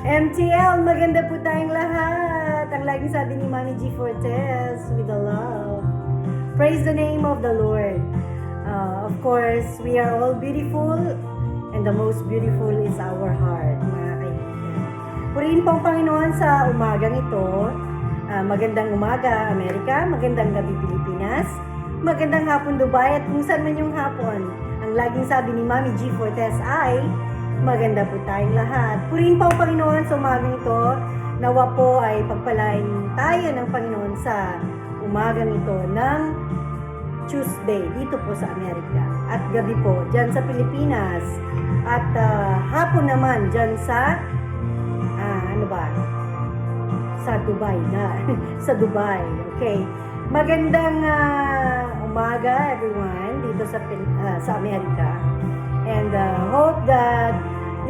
MTL, maganda po tayong lahat. Ang laging sabi ni Mami G. Fortes, with the love. Praise the name of the Lord. Of course, we are all beautiful, and the most beautiful is our heart, mga kaibigan. Purihin po ang Panginoon sa umagang ito. Magandang umaga, Amerika. Magandang gabi, Pilipinas. Magandang hapon, Dubai. At kung saan man yung hapon, ang laging sabi ni Mami G. Fortes ay, maganda po tayong lahat. Purihin po ang Panginoon sa umagang ito. Nawa po ay pagpalain tayo ng Panginoon sa umagang ito ng Tuesday dito po sa Amerika. At gabi po dyan sa Pilipinas. At hapon naman dyan sa sa Dubai na. Sa Dubai. Okay. Magandang umaga everyone dito sa Amerika. And hope that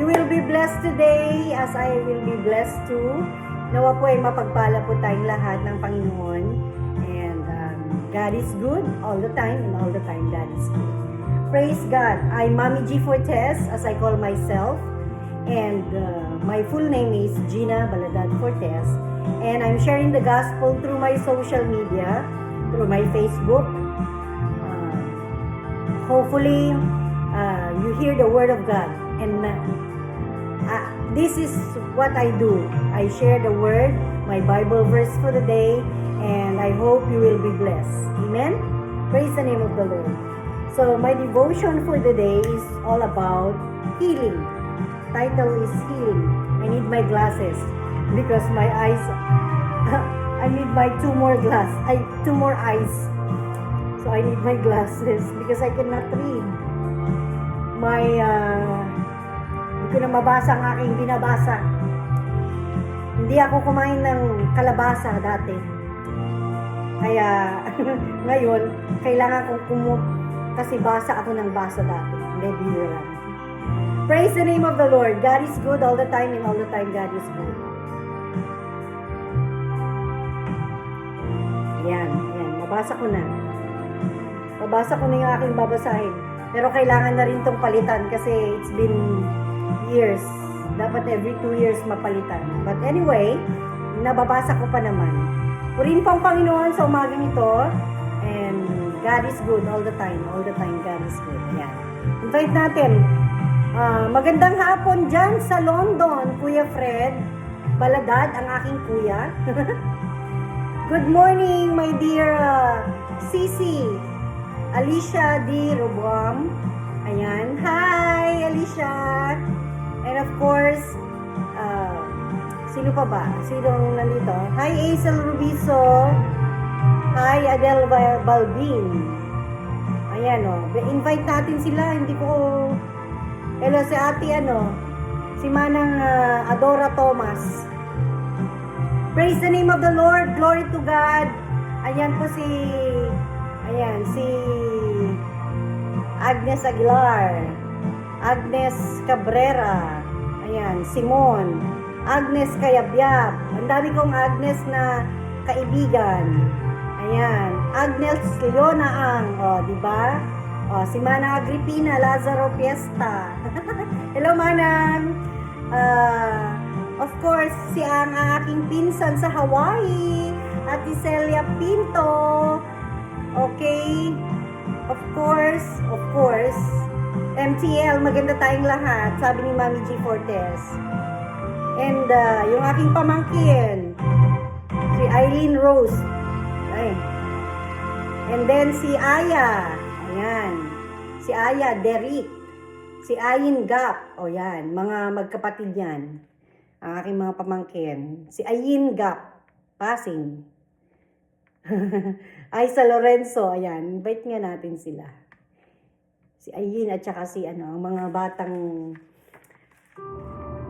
you will be blessed today as I will be blessed too. Nawa po ay mapagpala po tayong lahat ng Panginoon. And God is good all the time, and all the time God is good. Praise God. I'm Mami G. Fortes, as I call myself. And my full name is Gina Baladad Fortes. And I'm sharing the gospel through my social media, through my Facebook. Hopefully, you hear the word of God. And this is what I do. I share the word, my Bible verse for the day, and I hope you will be blessed. Amen? Praise the name of the Lord. So, my devotion for the day is all about healing. Title is healing. I need my glasses because my eyes, I need my two more eyes. So, I need my glasses because I cannot read. Hindi ko na mabasa ang aking binabasa. Hindi ako kumain ng kalabasa dati. Kaya, ngayon, kailangan kong kasi basa ako ng basa dati. Hindi, biro lang. Praise the name of the Lord. God is good all the time, and all the time God is good. Yan. Mabasa ko na. Mabasa ko na yung aking babasahin. Pero kailangan na rin itong palitan kasi it's been years. Dapat every 2 years mapalitan. But anyway, nababasa ko pa naman. Purihin po ang Panginoon sa umagang ito. And God is good all the time. All the time God is good. Ayan. Invite natin. Magandang hapon dyan sa London, Kuya Fred Baladad, ang aking kuya. Good morning, my dear Sisi Alicia D. Robuam. Ayan. Hi, Alicia. And of course, sino pa ba? Sino nandito? Hi, Aisel Rubiso. Hi, Adele Balbin. Ayan, invite natin sila. Hindi ko... Hello, si ate, si Manang Adora Thomas. Praise the name of the Lord. Glory to God. Ayan po si Agnes Aguilar, Agnes Cabrera, ayan, Simon, Agnes Kayabyab. Ang dami kong Agnes na kaibigan. Ayan, Agnes Leona Ang, di ba? Si Manang Agripina Lazaro Fiesta. Hello, Manang. Of course, si ang aking pinsan sa Hawaii, Ate Celia Pinto. Okay. Of course, MTL, maganda tayong lahat, sabi ni Mami G. Fortes. And yung aking pamangkin, si Eileen Rose. Ay. And then si Aya. Ayan. Si Aya Derrick. Si Ayin Gap. O yan, mga magkapatid yan. Ang aking mga pamangkin. Si Ayin Gap. Passing. Ay, sa Lorenzo, ayan, invite nga natin sila. Si Ayin at saka si ang mga batang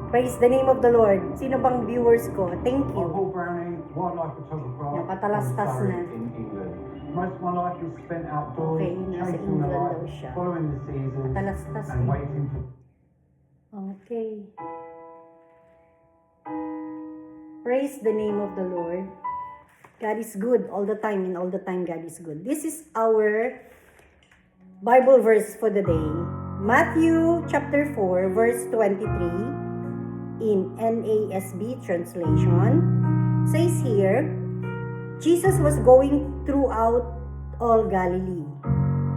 praise the name of the Lord. Sino bang viewers ko? Thank you. Paul Browning, wildlife photographer. Napatalastas na. In England. Most of my life is spent outdoors, Okay, nasa chasing the England daw light, siya. following the seasons, Matalastas and waiting for... Okay. Praise the name of the Lord. God is good all the time, and all the time God is good. This is our Bible verse for the day. Matthew chapter 4 verse 23 in NASB translation, says here, Jesus was going throughout all Galilee,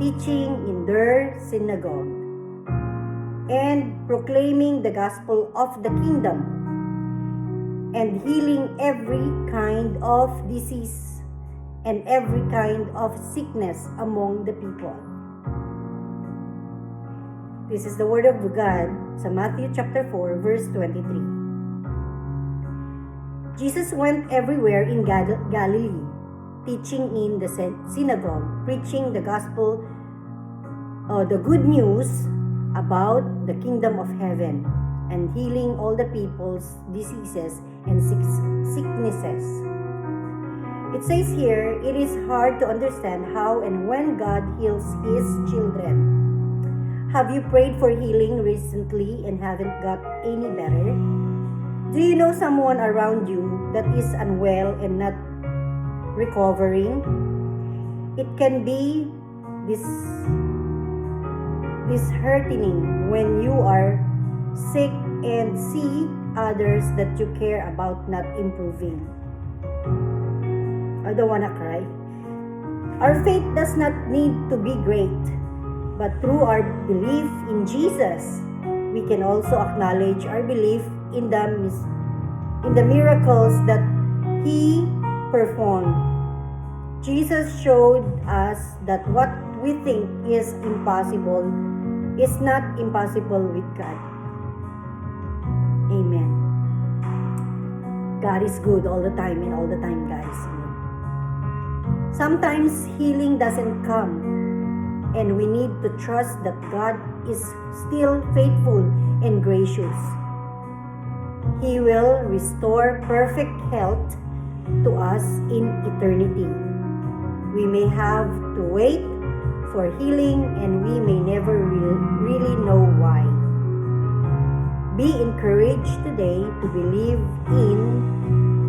teaching in their synagogue, and proclaiming the gospel of the kingdom, and healing every kind of disease and every kind of sickness among the people. This is the word of God sa Matthew chapter 4, verse 23. Jesus went everywhere in Galilee, teaching in the synagogue, preaching the gospel, the good news about the kingdom of heaven, and healing all the people's diseases and sicknesses. It says here, it is hard to understand how and when God heals His children. Have you prayed for healing recently and haven't got any better? Do you know someone around you that is unwell and not recovering? It can be disheartening when you are sick and see others that you care about not improving. I don't wanna cry. Our faith does not need to be great, but through our belief in Jesus, we can also acknowledge our belief in the miracles that He performed. Jesus showed us that what we think is impossible is not impossible with God. Amen. God is good all the time, and all the time God is good. Sometimes healing doesn't come, and we need to trust that God is still faithful and gracious. He will restore perfect health to us in eternity. We may have to wait for healing, and we may never really know why. Be encouraged today to believe in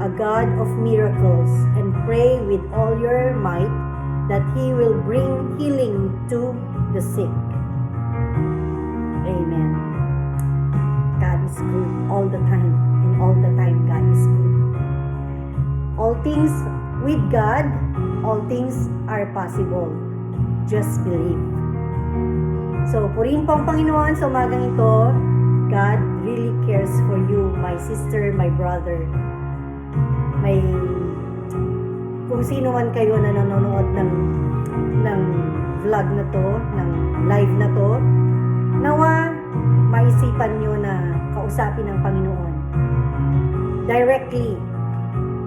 a God of miracles and pray with all your might that He will bring healing to the sick. Amen. God is good all the time, and all the time God is good. All things with God, all things are possible. Just believe. So, purihin po ang Panginoon sa umagang ito. God really cares for you, my sister, my brother. Kung sino man kayo na nanonood ng vlog na to, ng live na to, nawa maisipan nyo na kausapin ng Panginoon directly.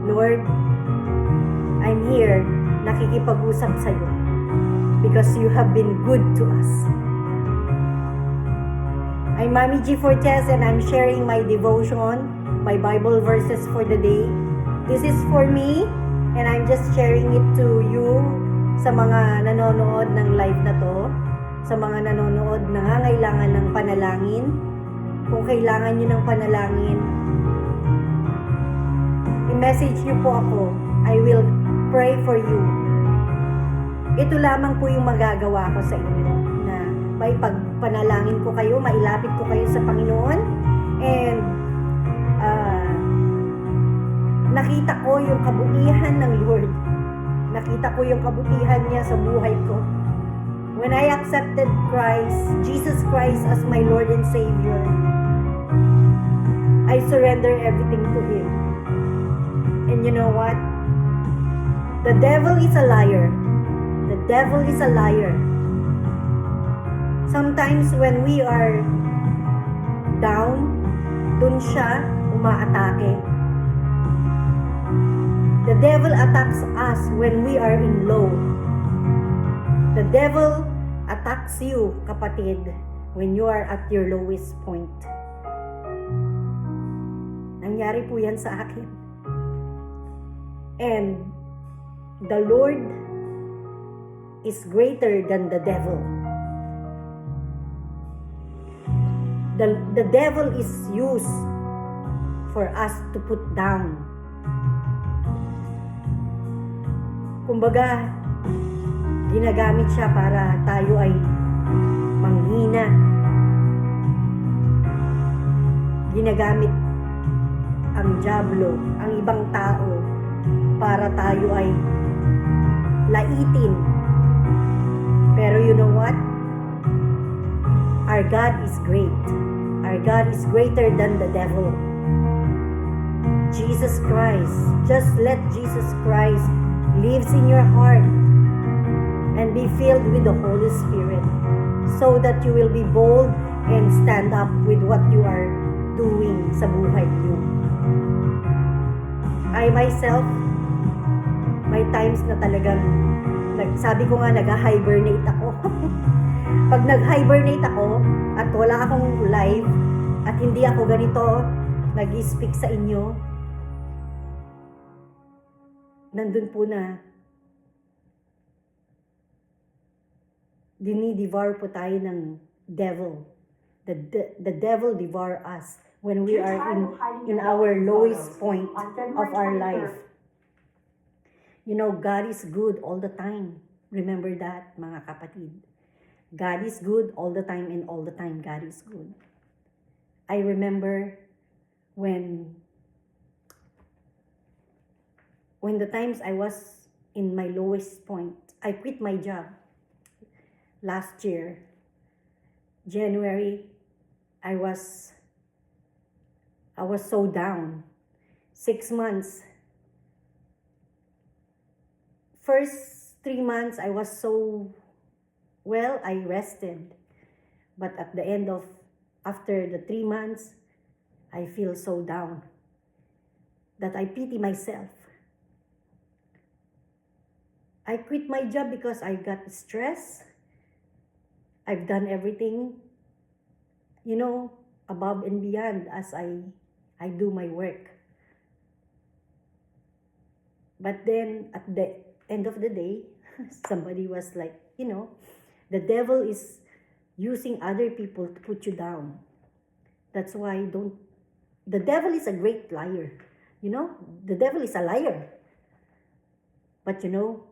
Lord, I'm here, nakikipag-usap sa iyo because you have been good to us. I'm Mami G. Fortes, and I'm sharing my devotion, my Bible verses for the day. This is for me, and I'm just sharing it to you sa mga nanonood ng live na to, sa mga nanonood na nangangailangan ng panalangin. Kung kailangan nyo ng panalangin, i-message nyo po ako. I will pray for you. Ito lamang po yung magagawa ko sa inyo, na may pagpanalangin ko kayo, mailapit ko kayo sa Panginoon, and nakita ko yung kabutihan ng Lord. Nakita ko yung kabutihan niya sa buhay ko. When I accepted Jesus Christ as my Lord and Savior, I surrender everything to Him. And you know what? The devil is a liar. The devil is a liar. Sometimes when we are down, dun siya umaatake. The devil attacks us when we are in low. The devil attacks you, kapatid, when you are at your lowest point. Nangyari po yan sa akin. And the Lord is greater than the devil. The devil is used for us to put down. Kumbaga, ginagamit siya para tayo ay manghina. Ginagamit ang diablo, ang ibang tao, para tayo ay laitin. Pero you know what? Our God is great. Our God is greater than the devil. Jesus Christ, just let Jesus Christ lives in your heart and be filled with the Holy Spirit so that you will be bold and stand up with what you are doing sa buhay niyo. I myself, may times na talagang, sabi ko nga, nag-hibernate ako. Pag nag-hibernate ako at wala akong live at hindi ako ganito nag-speak sa inyo, nandun po na dinidevour po tayo ng devil. The devil devour us when we are in our lowest point of our life. You know, God is good all the time. Remember that, mga kapatid. God is good all the time, and all the time God is good. I remember when the times I was in my lowest point, I quit my job last year. January, I was so down. 6 months. First 3 months, I was so well, I rested. But at the end of, after the 3 months, I feel so down that I pity myself. I quit my job because I got stressed. I've done everything, you know, above and beyond as I do my work. But then at the end of the day, somebody was like, you know, the devil is using other people to put you down. That's why the devil is a great liar. You know, the devil is a liar. But you know,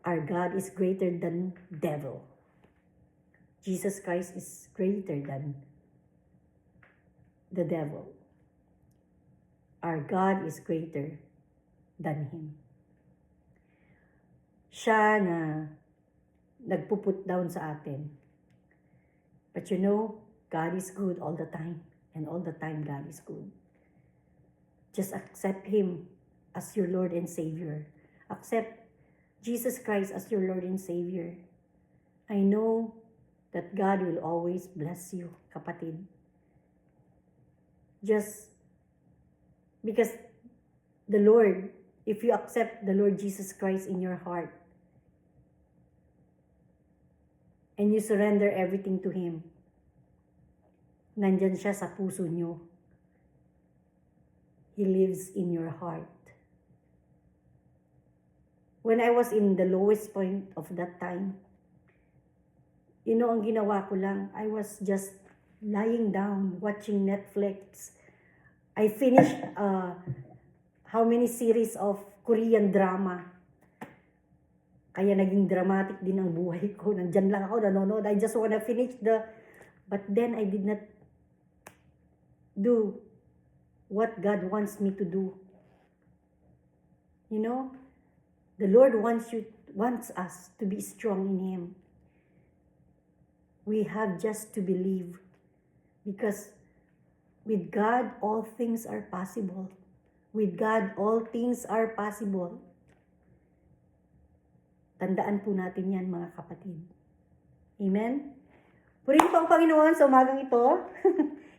our God is greater than devil. Jesus Christ is greater than the devil. Our God is greater than him. Siya na nagpuput down sa atin. But you know, God is good all the time. And all the time, God is good. Just accept Him as your Lord and Savior. Accept Jesus Christ as your Lord and Savior. I know that God will always bless you, kapatid. Just because the Lord, if you accept the Lord Jesus Christ in your heart, and you surrender everything to Him, nandyan siya sa puso nyo. He lives in your heart. When I was in the lowest point of that time, you know, ang ginawa ko lang, I was just lying down, watching Netflix. I finished how many series of Korean drama. Kaya naging dramatic din ang buhay ko. Nandyan lang ako, nanonood. I just wanna finish but then I did not do what God wants me to do. You know, the Lord wants us to be strong in Him. We have just to believe, because with God, all things are possible. With God, all things are possible. Tandaan po natin yan, mga kapatid. Amen? Purihin po ang Panginoon sa umagang ito.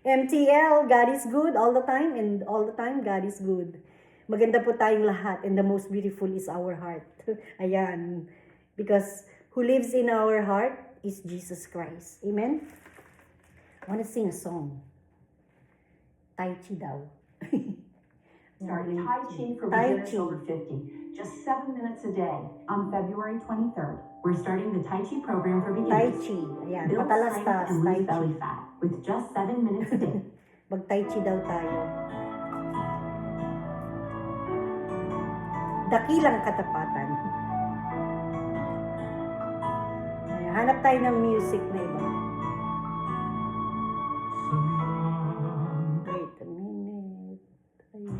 MTL, God is good all the time, and all the time, God is good. Maganda po tayong lahat, and the most beautiful is our heart. Ayan. Because who lives in our heart is Jesus Christ. Amen? I want to sing a song. Tai Chi daw. Start Tai Chi for Tai beginners Chi. over 50. Just 7 minutes a day. On February 23rd, we're starting the Tai Chi program for Tai beginners. Chi. Ayan, Build patalastas, strength and Tai lose Chi. belly fat with just 7 minutes a day. Mag-Tai Chi daw tayo. Dakilang katapatan. Ayan, hanap tayo ng music na iba. Wait a minute. Ayun.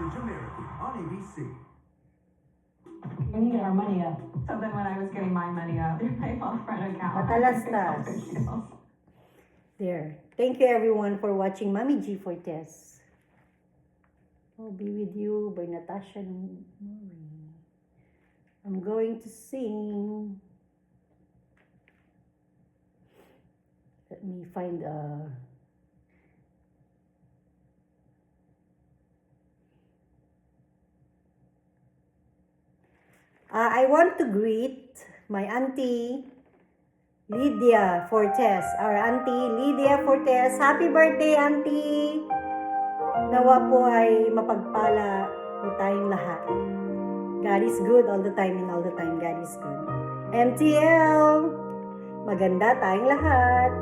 Heritage American on ABC. We need to get our money up. So then when I was getting my money up, my friend account. Matalastas. There. Thank you everyone for watching Mommy G for Tess. I'll be with you by Natasha Murray. I'm going to sing. Let me find I want to greet my auntie Lydia Fortes. Our auntie Lydia Fortes. Happy birthday, auntie! Nawa po ay mapagpala po tayong lahat. God is good all the time and all the time God is good. MTL! Maganda tayong lahat.